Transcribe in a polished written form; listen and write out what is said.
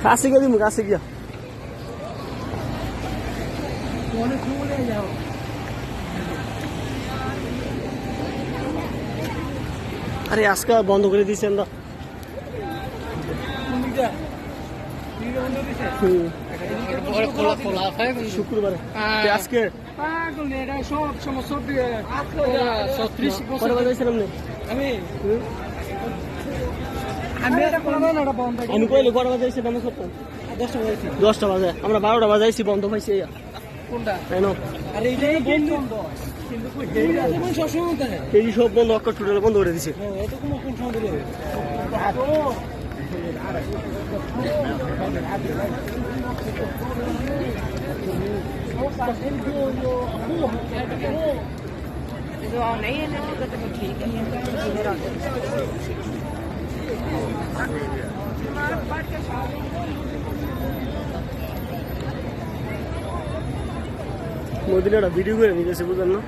কাছে গেলি মু কাছে গিয়া আরে আজকে বন্ধ করে দিয়েছি আমরা শুক্রবারে আজকে আমি কইলে কটা বাজাইছি বন্ধ করতাম 10টা বাজে আমরা 12টা বাজাইছি বন্ধ পাইছি এই সব বন্ধ টোটাল বন্ধ করে দিছে মোদিন একটা ভিডিও করে নিয়ে গেছে বুঝলেন না